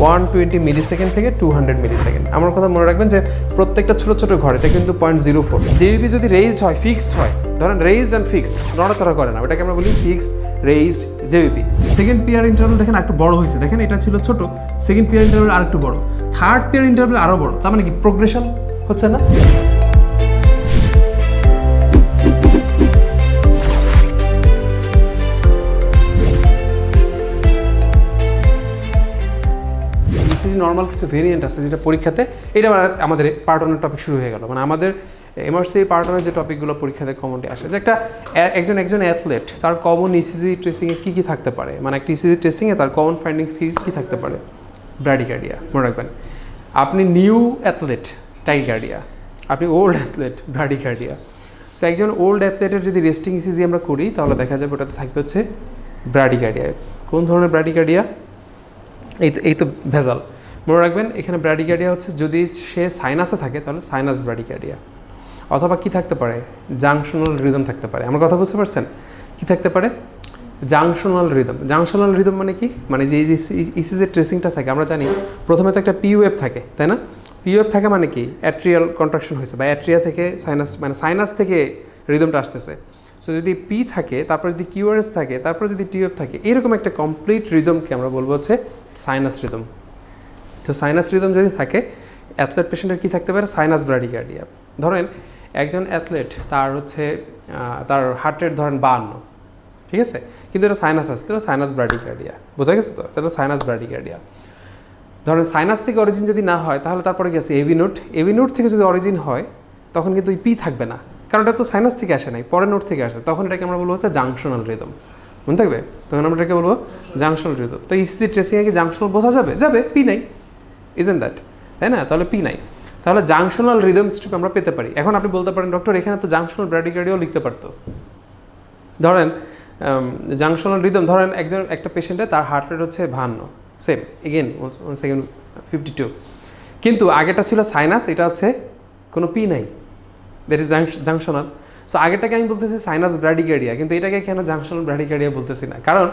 120 millisecond থেকে 200 millisecond. আমার কথা মনে রাখবেন যে প্রত্যেকটা ছোট ছোট ঘর, এটা কিন্তু 0.04। জেইউপি যদি রেইজড হয়, ফিক্সড হয়, ধরেন রেইজড অ্যান্ড ফিক্সড, নড়াচড়া করে না, এটাকে আমরা বলি fixed raised JVP. Second PR interval দেখেন একটু বড় হয়েছে, দেখেন এটা ছিল ছোট, সেকেন্ড পিয়ার ইন্টারভ্যাল আর একটু বড়, থার্ড পিয়ার ইন্টারভ্যাল আরো বড়। তার মানে কি প্রোগ্রেশন হচ্ছে না? নর্মাল কিছু ভেরিয়েন্ট আছে যেটা পরীক্ষাতে, এটা আমাদের পার্ট ওয়ানের টপিক শুরু হয়ে গেল। মানে আমাদের এমআরসি পার্ট ওয়ানের যে টপিকগুলো পরীক্ষাতে কমনলি আসে, যে একটা একজন অ্যাথলেট তার কমন ইসিজি ট্রেসিংয়ে কী কী থাকতে পারে, মানে একটা ইসিজি ট্রেসিংয়ে তার কমন ফাইন্ডিংস কী থাকতে পারে? ব্র্যাডিকার্ডিয়া, মনে রাখবেন। আপনি নিউ অ্যাথলেট, টাইকার্ডিয়া। আপনি ওল্ড অ্যাথলেট, ব্র্যাডিকার্ডিয়া। সো একজন ওল্ড অ্যাথলেটের যদি রেস্টিং ইসিজি আমরা করি, তাহলে দেখা যাবে ওটাতে থাকবে হচ্ছে ব্র্যাডিকার্ডিয়া। কোন ধরনের ব্র্যাডিকার্ডিয়া? এই তো ভেজাল। মনে রাখবেন এখানে ব্র্যাডিকার্ডিয়া হচ্ছে যদি সে সাইনাসে থাকে তাহলে সাইনাস ব্র্যাডিকার্ডিয়া, অথবা কি থাকতে পারে? জাংশনাল রিদম থাকতে পারে। আমার কথা বুঝতে পারছেন? কি থাকতে পারে? Junctional rhythm. জাংশনাল রিদম মানে কি? মানে যে ইসিজি ট্রেসিংটা থাকে, আমরা জানি প্রথমে তো একটা পি ওয়েভ থাকে, তাই না? পি ওয়েভ থাকে মানে কি? অ্যাট্রিয়াল কন্ট্রাকশন হয়েছে, বা অ্যাট্রিয়া থেকে সাইনাস, মানে সাইনাস থেকে রিদমটা আসতেছে। সো যদি পি থাকে, তারপর যদি কিউআরএস থাকে, তারপর যদি টি ওয়েভ থাকে, এরকম একটা কমপ্লিট রিদমকে আমরা বলবো হচ্ছে সাইনাস রিদম। তো সাইনাস রিদম যদি থাকে, অ্যাথলেট পেশেন্টের কী থাকতে পারে? Sinus bradycardia. ধরেন একজন অ্যাথলেট, তার হচ্ছে তার হার্ট রেট ধরেন 52, ঠিক আছে, কিন্তু এটা সাইনাস আসছে, এটা সাইনাস ব্র্যাডিকার্ডিয়া। বোঝা গেছে তো? এটা তো সাইনাস ব্র্যাডিকার্ডিয়া। ধরেন সাইনাস থেকে অরিজিন যদি না হয়, তাহলে তারপরে গেছে এভি নোট। এভি নোট থেকে যদি অরিজিন হয়, তখন কিন্তু পি থাকবে না, কারণ এটা তো সাইনাস থেকে আসে নাই, পরের নোট থেকে আসে। তখন এটাকে আমরা বলবো হচ্ছে জাংশনাল রিদম। মনে থাকবে? তখন আমরা এটাকে বলবো জাংশনাল রিদম। তো ইসিজি ট্রেসিংয়ে কি জাংশনাল বোঝা যাবে? যাবে, পি নাই, ইজেন্ট দ্যাট, তাই না? তাহলে পি নাই, তাহলে জাংশনাল রিদম স্ট্রিপ আমরা পেতে পারি। এখন আপনি বলতে পারেন, ডক্টর এখানে তো জাংশনাল ব্র্যাডিকার্ডিয়াও লিখতে পারতো। ধরেন জাংশনাল রিদম, ধরেন একটা পেশেন্টে তার হার্ট রেট হচ্ছে 52, সেম এগেন 1 সেকেন্ড 52, কিন্তু আগেটা ছিল সাইনাস, এটা হচ্ছে কোনো পি নাই, দ্যাট ইজ জাংশনাল। সো আগেরটাকে আমি বলতেছি সাইনাস ব্র্যাডিকার্ডিয়া, কিন্তু এটাকে কেন জাংশনাল ব্র্যাডিকার্ডিয়া বলতেছি না? কারণ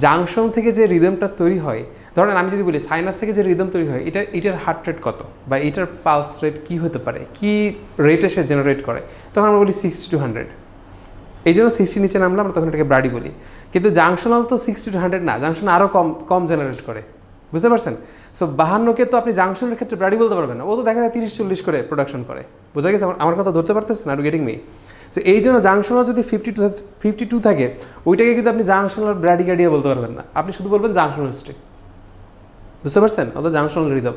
জাংশন থেকে যে রিদমটা তৈরি হয়, ধরেন আমি যদি বলি সাইনাস থেকে যে রিদম তৈরি হয়, এটার হার্ট রেট কত, বা এটার পালস রেট কী হতে পারে, কী রেটে সে জেনারেট করে, তখন আমরা বলি 60 to 100। এই জন্য 60 নিচে নামলে আমরা তখন এটাকে ব্র্যাডি বলি। কিন্তু জাংশনাল তো 60 to 100 না, জাংশন আরও কম জেনারেট করে। বুঝতে পারছেন? সো 52কে তো আপনি জাংশনের ক্ষেত্রে ব্র্যাডি বলতে পারবেন না, ও তো দেখা যায় 30-40 করে প্রোডাকশন করে। বোঝা গেছে? আমার কথা ধরতে পারতেছেন? Are getting me? সো এই জন্য জাংশনাল যদি 52 থাকে, ওইটাকে কিন্তু আপনি জাংশনাল ব্র্যাডিকার্ডিয়া বলতে পারবেন না, আপনি শুধু বলবেন জাংশনাল স্ট্রিপ। বুঝতে পারছেন? অত জাংশনাল রিদম।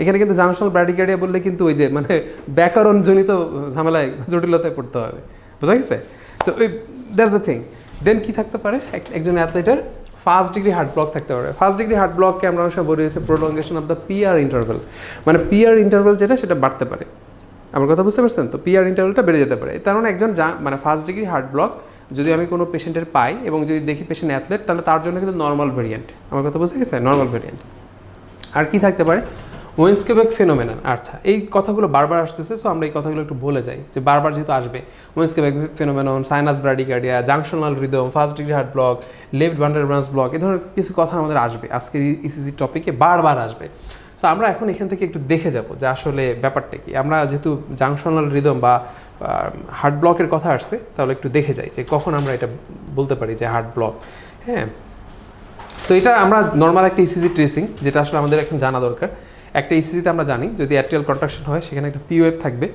এখানে কিন্তু জাংশনাল ব্র্যাডিকার্ডিয়া বললে কিন্তু ওই যে মানে ব্যাকরণজনিত ঝামেলায়, জটিলতায় পড়তে হবে। বোঝা গেছে? So that's the thing. Then কী থাকতে পারে? একজন অ্যাথলেটের ফার্স্ট ডিগ্রি হার্ট ব্লক থাকতে পারে। ফার্স্ট ডিগ্রি হার্ট ব্লককে আমরা অনেক সময় বলি হচ্ছে প্রোলঙ্গেশন অফ দ্য পিআর ইন্টারভ্যাল, মানে পিআর ইন্টারভ্যাল যেটা, সেটা বাড়তে পারে। আমার কথা বুঝতে পারছেন তো? পিআর ইন্টারভ্যালটা বেড়ে যেতে পারে। তার মানে একজন মানে ফার্স্ট ডিগ্রি হার্ট ব্লক যদি আমি কোনো পেশেন্টের পাই এবং যদি দেখি পেশেন্ট অ্যাথলেট, তাহলে তার জন্য কিন্তু নর্মাল ভেরিয়েন্ট। আমার কথা বুঝতে গেছে? Normal variant. আর কি থাকতে পারে? ওয়েন্সকেবেক ফেনোমেনন। আচ্ছা, এই কথাগুলো বারবার আসতেছে, সো আমরা এই কথাগুলো একটু বলে যাই, যে বারবার যেহেতু আসবে, Wenckebach phenomenon, sinus bradycardia, junctional rhythm, first degree heart block, left bundle branch block, এই ধরনের কিছু কথা আমাদের আসবে আজকের ইসিজি টপিকে, বারবার আসবে। সো আমরা এখন এখান থেকে একটু দেখে যাব যে আসলে ব্যাপারটা কি। আমরা যেহেতু জাংশনাল রিদম বা হার্ট ব্লকের কথা আসছে, তাহলে একটু দেখে যাই যে কখন আমরা এটা বলতে পারি যে হার্ট ব্লক। হ্যাঁ, তো এটা আমরা নর্মাল একটা ইসিজি ট্রেসিং, যেটা আসলে আমাদের এখন জানা দরকার। একটা ইসিজিতে আমরা জানি যদি অ্যাট্রিয়াল কন্ট্রাকশন হয়, সেখানে একটা পি ওয়েভ থাকবে,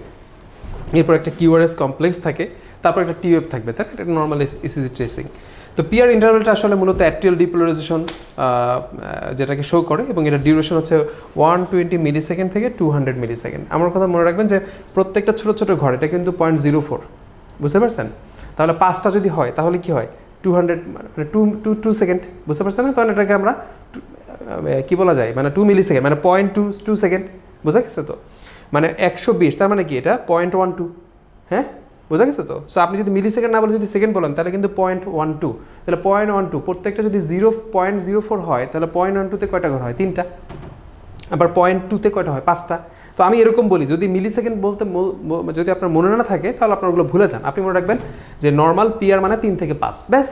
এরপর একটা কিউআরএস কমপ্লেক্স থাকে, তারপর একটা টি ওয়েভ থাকবে, তাই এটা নর্মাল ইসিজি ট্রেসিং। তো পিআর ইন্টারভ্যালটা আসলে মূলত অ্যাট্রিয়াল ডিপোলারাইজেশন যেটাকে শো করে, এবং এটা ডিউরেশন হচ্ছে 120 মিলিসেকেন্ড থেকে 200 মিলিসেকেন্ড। আমার কথা মনে রাখবেন যে প্রত্যেকটা ছোটো ছোটো ঘর, এটা কিন্তু 0.04। বুঝতে পারছেন? তাহলে 5টা যদি হয়, তাহলে কি হয়? 200 মানে 2 সেকেন্ড। বুঝতে পারছেন না? তখন এটাকে আমরা কী বলা যায়, মানে 2 মিলিসেকেন্ড, মানে 0.2 সেকেন্ড। বোঝা গেছে তো? মানে 120, তার মানে কি এটা 0.12। হ্যাঁ, বোঝা গেছে তো? সো আপনি যদি মিলিসেকেন্ড না বলে যদি সেকেন্ড বলেন, তাহলে কিন্তু 0.12। তাহলে 0.12 প্রত্যেকটা যদি 0.04 হয়, তাহলে 0.12তে কয়টা ঘর হয়? 3টা। আবার 0.2তে কয়টা হয়? 5টা। তো আমি এরকম বলি, যদি মিলিসেকেন্ড বলতে যদি আপনার মনে না থাকে, তাহলে আপনার ওগুলো ভুলে যান। আপনি মনে রাখবেন যে নর্মাল পিআর মানে 3 থেকে 5, ব্যাস।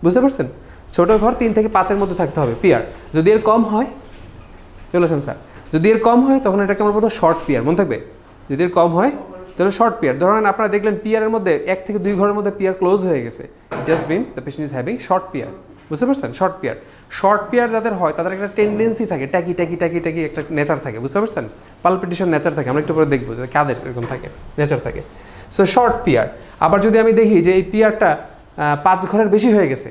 বুঝতে পারছেন? ছোটো ঘর 3 থেকে 5-এর মধ্যে থাকতে হবে পিআর। যদি এর কম হয়, চলে আসেন স্যার। যদি এর কম হয় তখন এটাকে আমরা বলবো শর্ট পিয়ার, মনে থাকবে। যদি এর কম হয় তাহলে শর্ট পিয়ার। ধরেন আপনারা দেখলেন পিয়ারের মধ্যে 1 থেকে 2 ঘরের মধ্যে পিয়ার ক্লোজ হয়ে গেছে, it just mean the patient is having short PR. বুঝতে পারছেন? Short peer. শর্ট পিয়ার যাদের হয় তাদের একটা টেন্ডেন্সি থাকে, টাকি একটা নেচার থাকে, বুঝতে পারছেন? পালপিটেশন নেচার থাকে, আমরা একটু পরে দেখবো যে কাদের এরকম থাকে, নেচার থাকে। So short PR. আবার যদি আমি দেখি যে এই পিয়ারটা 5 ঘরের বেশি হয়ে গেছে,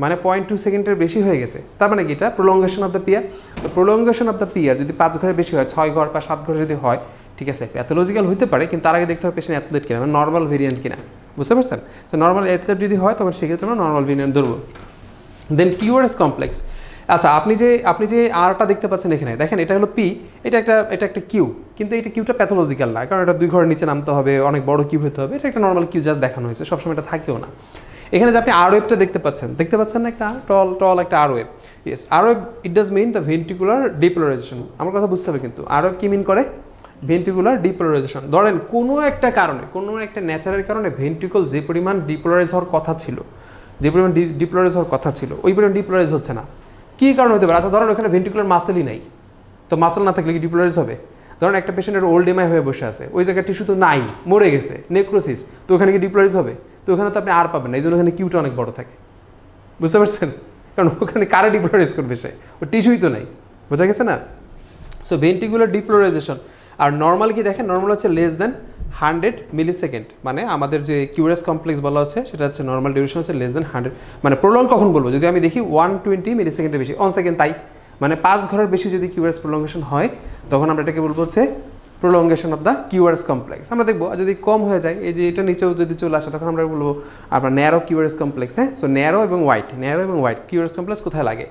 মানে 0.2 সেকেন্ডের বেশি হয়ে গেছে, তার মানে কি এটা প্রোলঙ্গেশন অফ দ্য পিয়ার। তো প্রোলঙ্গেশন অফ দ্য পিয়ার যদি 5 ঘরের বেশি হয়, 6 ঘর বা 7 ঘর যদি হয়, ঠিক আছে, প্যাথোলজিক্যাল হতে পারে, কিন্তু তার আগে দেখতে হবে পেশেন্ট অ্যাথলেট কিনা, মানে নর্মাল ভেরিয়েন্ট কিনা, বুঝতে পারছেন? তো নর্মাল অ্যাথলেট যদি হয় তখন সেক্ষেত্রে আমরা নর্মাল ভেরিয়েন্ট ধরবো। দেন কিউআরএস কমপ্লেক্স। আচ্ছা, আপনি যে আরটা দেখতে পাচ্ছেন এখানে, দেখেন এটা হলো পি, এটা একটা কিউ, কিন্তু এটা কিউটা প্যাথোলজিক্যাল না, কারণ এটা 2 ঘরের নিচে নামতে হবে, অনেক বড় কিউ হতে হবে। এটা একটা নর্মাল কিউ জাস্ট দেখানো হয়েছে, সবসময় এটা থাকেও না। এখানে যে আপনি আর ওয়েভটা দেখতে পাচ্ছেন না, একটা টল একটা R wave. Yes, R wave it does mean the ventricular depolarization. আমার কথা বুঝতে হবে কিন্তু আর ওয়েভ কি মিন করে? Ventricular depolarisation. ধরেন কোনো একটা কারণে, কোনো একটা ন্যাচারাল কারণে ভেন্ট্রিকল যে পরিমাণ ডিপোলারাইজ হওয়ার কথা ছিল, ওই পরিমাণ ডিপোলারাইজ হচ্ছে না। কী কারণ হতে পারে? আচ্ছা, ধরেন ওখানে ভেন্ট্রিকুলার মাসেলই নাই, তো মাসেল না থাকলে কি ডিপোলারাইজ হবে? ধরেন একটা পেশেন্টের ওল্ড এমআই হয়ে বসে আছে, ওই জায়গায় টিস্যু তো নাই, মরে গেছে, নেক্রোসিস, তো ওখানে কি ডিপোলারাইজ হবে? তো ওখানে তো আপনি আর পাবেন না, এই জন্য ওখানে কিউটা অনেক বড় থাকে, বুঝতে পারছেন? কারণ ওখানে কারে ডিপোলারাইজ করবে সে, ও টিস্যুই তো নাই, বোঝা গেছে না? So ventricular depolarization. আর নর্মাল কি দেখেন, নর্মাল হচ্ছে লেস দেন 100 মিলিসেকেন্ড, মানে আমাদের যে কিউআরএস কমপ্লেক্স বলা হচ্ছে সেটা হচ্ছে নর্মাল ডিউরেশন হচ্ছে লেস দেন 100, মানে প্রলং কখন বলবো? যদি আমি দেখি 120 মিলিসেকেন্ডের বেশি, অন সেকেন্ড, তাই মানে 5 ঘরের বেশি যদি কিউআরএস প্রলঙ্গেশন হয় তখন আমরা এটাকে বলবো হচ্ছে prolongation of the QRS complex. আমরা দেখবো যদি কম হয়ে যায়, এই যে এটা নিচেও যদি চলে আসে, তখন আমরা বলবো আপনার ন্যারো কিউআরএস কমপ্লেক্স। হ্যাঁ, সো ন্যারো এবং হোয়াইট কিউআরএস কমপ্লেক্স কোথায় লাগে?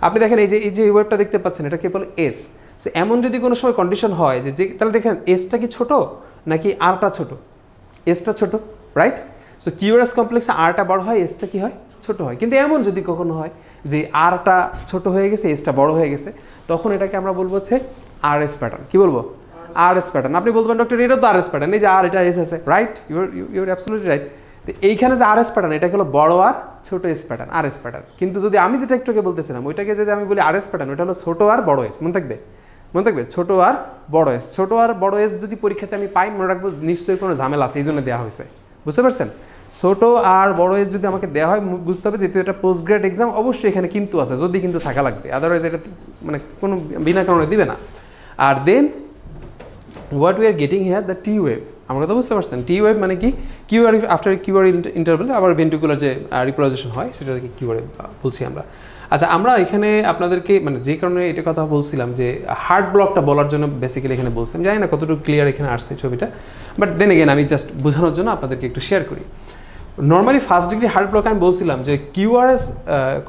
আপনি দেখেন এই যে ওয়েবটা দেখতে পাচ্ছেন, এটাকে বলে এস। সো এমন যদি কোনো সময় কন্ডিশন হয় যে তাহলে দেখেন এসটা কি ছোট নাকি আরটা ছোট? এসটা ছোট, রাইট? সো কিউআরএস কমপ্লেক্সে আরটা বড় হয়, এসটা কি হয়? ছোট হয়। কিন্তু এমন যদি কখনো হয় যে আরটা ছোট হয়ে গেছে, এসটা বড় হয়ে গেছে, তখন এটাকে আমরা বলবো হচ্ছে আরএস প্যাটার্ন। কি বলবো? RS pattern. আপনি বলবেন ডক্টর এটা তো আরএস প্যাটার্ন, এই যে আর এটা এস আছে, রাইট? Your absolutely right. তো এইখানে যে আরএস প্যাটার্ন, এটা হলো বড় আর ছোট এস প্যাটার্ন, আরএস প্যাটার্ন। কিন্তু যদি আমি যেটা একটু বলতেছিলাম, ওইটাকে যদি আমি বলি আরএস প্যাটার্ন, ওইটা হলো ছোট আর বড় এস। মনে থাকবে ছোট আর বড় এস। ছোট আর বড় এস যদি পরীক্ষাতে আমি পাই, মনে রাখবো নিশ্চয়ই কোনো ঝামেলা আছে, এই জন্য দেওয়া হয়েছে, বুঝতে পারছেন? ছোট আর বড় এস যদি আমাকে দেওয়া হয়, বুঝতে হবে যেহেতু এটা পোস্ট গ্রেড এক্সাম, অবশ্যই এখানে কিন্তু আছে, যদি কিন্তু থাকা লাগবে, আদারওয়াইজ এটা মানে কোনো বিনা কারণে দিবে না। আর then what we are getting here the T wave. আমার কথা বুঝতে পারছেন? টি ওয়েভ মানে কি? কিউআর আফটার কিউআর ইন্টারভেল আবার ভেন্ট্রিকুলার যে রিপোলারাইজেশন হয় সেটাকে কিউআর বলছি আমরা। আচ্ছা, আমরা এখানে আপনাদেরকে মানে যে কারণে এটা কথা বলছিলাম যে হার্ট ব্লকটা বলার জন্য বেসিক্যালি এখানে বলছিলাম, জানি না কতটুকু ক্লিয়ার এখানে আসছে ছবিটা, বাট দেন এগেন আমি জাস্ট বোঝানোর জন্য আপনাদেরকে একটু শেয়ার করি। Normally first degree heart block আমি বলছিলাম যে কিউআরএস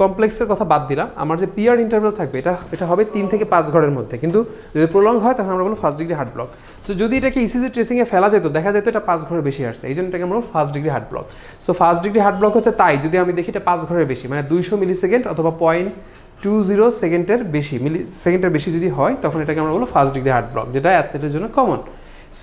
কমপ্লেক্সের কথা বাদ দিলাম, আমার যে পিআর ইন্টারভেল থাকবে এটা হবে 3 থেকে 5 ঘরের মধ্যে, কিন্তু যদি প্রলং হয় তখন আমরা বলবো first degree heart block. So যদি এটাকে ইসিজি ট্রেসিংয়ে ফেলা যেত, দেখা যেত এটা 5 ঘরের বেশি আসছে, এই জন্য এটাকে আমরা বলবো first degree heart block. So first degree heart block হচ্ছে তাই যদি আমি দেখি এটা 5 ঘরের বেশি, মানে 200 মিলিসেকেন্ড অথবা 0.20 সেকেন্ডের বেশি, মিলিসেকেন্ডের বেশি যদি হয়, তখন এটাকে আমরা বলবো ফার্স্ট ডিগ্রি হার্ট ব্লক, যেটা অ্যাথলেটের জন্য common.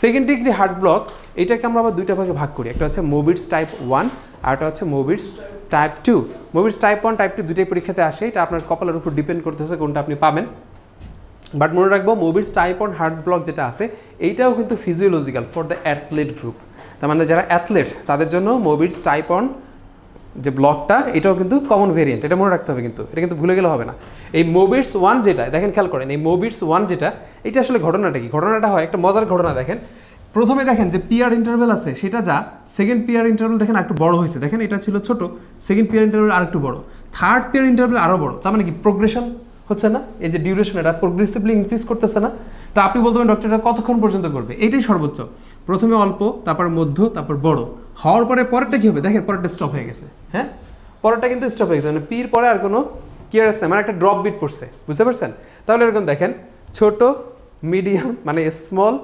Second degree heart block এটাকে আমরা আবার দুইটা ভাগে ভাগ করি, একটা হচ্ছে মোবিটস টাইপ 1 আর একটা হচ্ছে মোবিটস টাইপ 2। মোবিটস টাইপ 1 টাইপ 2 দুইটাই পরীক্ষাতে আসে, এটা আপনার কপালের উপর ডিপেন্ড করতেছে কোনটা আপনি পাবেন। বাট মনে রাখবো মোবিটস টাইপ 1 হার্ট ব্লক যেটা আছে এইটাও কিন্তু physiological for the athlete group, তার মানে যারা অ্যাথলেট তাদের জন্য মোবিটস টাইপ 1 যে ব্লকটা এটাও কিন্তু কমন ভেরিয়েন্ট, এটা মনে রাখতে হবে, কিন্তু এটা কিন্তু ভুলে গেলে হবে না। এই মোবিটস 1 যেটা দেখেন, খেয়াল করেন এই মোবিটস 1 যেটা, এটা আসলে ঘটনাটা কি? ঘটনাটা হয় একটা মজার ঘটনা। দেখেন প্রথমে দেখেন যে পিআর ইন্টারভেল আছে সেটা যা, সেকেন্ড পিআর ইন্টারভেল দেখেন একটু বড় হয়েছে, দেখেন এটা ছিল ছোট, সেকেন্ড পিআর ইন্টারভেল আর একটু বড়, থার্ড পিআর ইন্টারভেল আরও বড়, তার মানে কি প্রোগ্রেশন হচ্ছে না? এই যে ডিউরেশন এটা প্রোগ্রেসিভলি ইনক্রিজ করতেছে না? তো আপনি বলতে পারেন ডক্টর এটা কতক্ষণ পর্যন্ত করবে? এইটাই সর্বোচ্চ, প্রথমে অল্প, তারপর মধ্য, তারপর বড় হওয়ার পরে পরেরটা কি হবে? দেখেন পরেরটা স্টপ হয়ে গেছে। হ্যাঁ, পরেরটা কিন্তু স্টপ হয়ে গেছে, মানে পির পরে আর কোনো কিউআরএস নেই, মানে একটা ড্রপ বিট পড়ছে, বুঝতে পারছেন? তাহলে এরকম দেখেন ছোট, মিডিয়াম মানে small,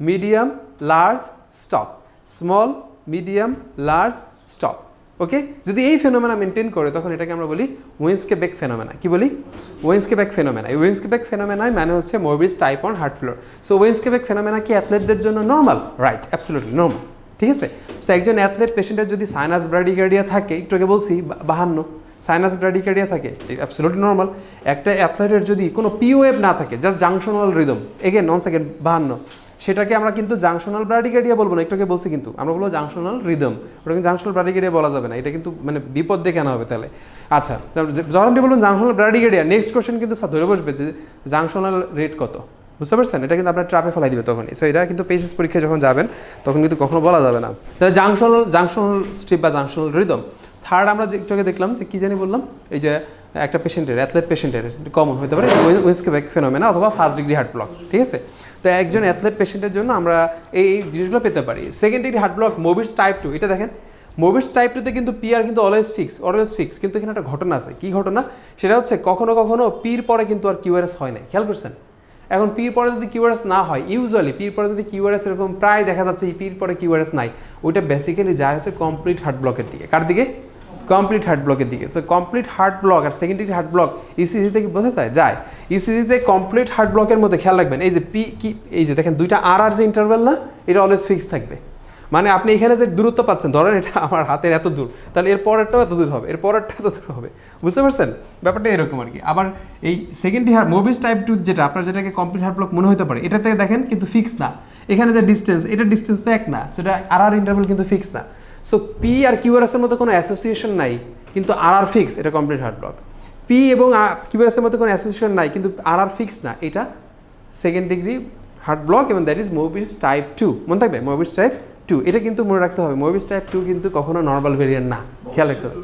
medium, large, stop, small, medium, large, stop. Okay, যদি এই ফেনোমেনা মেনটেন করে তখন এটাকে আমরা বলি ওয়েন্সকে-বেক ফেনোমেনা। কি বলি? Wenckebach phenomena. এই ওয়েন্সকে-বেক ফেনোমেনাই মানে হচ্ছে Mobitz type 1 heart floor. So Wenckebach phenomena কি অ্যাথলেটদের জন্য নর্মাল? রাইট, অ্যাবসলিউটলি নর্মাল, ঠিক আছে? সো একজন অ্যাথলেট পেশেন্টের যদি সাইনাস ব্রাডিকার্ডিয়া থাকে, একটু আগে বলছি 52, সাইনাস ব্র্যাডিকার্ডিয়া থাকে, অ্যাবসলিউটলি নর্মাল। একটা অ্যাথলেটের যদি কোনো পি ওয়েভ না থাকে, just junctional rhythm, again 1 second 52, সেটাকে আমরা কিন্তু জাংশনাল ব্র্যাডিকার্ডিয়া বলবো না, একটুকে বলছি কিন্তু আমরা বলবো জাংশনাল রিদম, ওটা কিন্তু জাংশনাল ব্র্যাডিকার্ডিয়া বলা যাবে না, এটা কিন্তু মানে বিপদ ডেকে আনা হবে তাহলে। আচ্ছা, যখন আপনি বলুন জাংশনাল ব্র্যাডিকার্ডিয়া, নেক্সট কোশ্চেন কিন্তু স্যার ধরে বসবে যে জাংশনাল রেট কত, বুঝতে পারছেন? এটা কিন্তু আপনার ট্রাপে ফেলাই দিবে তখনই। সো এটা কিন্তু পেশেন্স পরীক্ষায় যখন যাবেন তখন কিন্তু কখনো বলা যাবে না। তাহলে জাংশনাল স্ট্রিপ বা জাংশনাল রিদম। থার্ড আমরা যে চোখে দেখলাম যে কী জানি বললাম, এই যে একটা পেশেন্টের, অ্যাথলেট পেশেন্টের কমন হতে পারে উইন্সকেব্যাক ফেনোমেনা অথবা ফার্স্ট ডিগ্রি হার্ট ব্লক, ঠিক আছে? তো একজন অ্যাথলেট পেশেন্টের জন্য আমরা এই জিনিসগুলো পেতে পারি। Second degree heart block Mobitz type 2, এটা দেখেন মোবিটস টাইপ 2তে কিন্তু পিআর কিন্তু অলওয়েজ ফিক্স, কিন্তু এখানে একটা ঘটনা আছে। কী ঘটনা? সেটা হচ্ছে কখনো কখনো পির পরে কিন্তু আর কিউআরএস হয় না, খেয়াল করছেন? এখন পির পরে যদি কিউআরএস না হয়, ইউজুয়ালি পির পরে যদি কিউআরএস এরকম প্রায় দেখা যাচ্ছে এই পির পরে কিউআরএস নাই, ওইটা বেসিক্যালি যায় হচ্ছে কমপ্লিট হার্ট ব্লকের দিকে। কার দিকে? কমপ্লিট হার্ট ব্লকের দিকে। সো কমপ্লিট হার্ট ব্লক আর সেকেন্ডারি হার্ট ব্লক ইসিজিতে কি বোঝা যায়? ইসিজিতে কমপ্লিট হার্ট ব্লকের মধ্যে খেয়াল রাখবেন, এই যে পি কি, এই যে দেখেন দুইটা আর যে ইন্টারভ্যাল না, এটা অলওয়েজ ফিক্স থাকবে। মানে আপনি এখানে যে দূরত্ব পাচ্ছেন, ধরেন এটা আমার হাতের এত দূর, তাহলে এর পরেরটাও এত দূর হবে, এর পরেরটা এত দূর হবে, বুঝতে পারছেন? ব্যাপারটা এরকম আর কি। আবার এই সেকেন্ডারি হার্ট মোবিটস টাইপ 2 যেটা আপনার যেটাকে কমপ্লিট হার্ট ব্লক মনে হতে পারে, এটাতে দেখেন কিন্তু ফিক্স না। এখানে যে ডিস্টেন্স, এটা ডিস্টেন্স তো এক না, সেটা আর ইন্টারভ্যাল কিন্তু ফিক্স না। সো পি আর কিউআরএস এর মধ্যে কোনো অ্যাসোসিয়েশন নাই, কিন্তু আর ফিক্স, এটা কমপ্লিট হার্ট ব্লক। পি এবং কিউআরএস এর মধ্যে কোনো অ্যাসোসিয়েশন নাই, কিন্তু আর ফিক্স না, এটা সেকেন্ড ডিগ্রি হার্ট ব্লক, এবং দ্যাট ইজ মোবিটস টাইপ 2। মনে থাকবে মোবিটস টাইপ 2, এটা কিন্তু মনে রাখতে হবে। মোবিটস টাইপ 2 কিন্তু কখনো নর্মাল ভেরিয়েন্ট না, খেয়াল রাখতে হবে।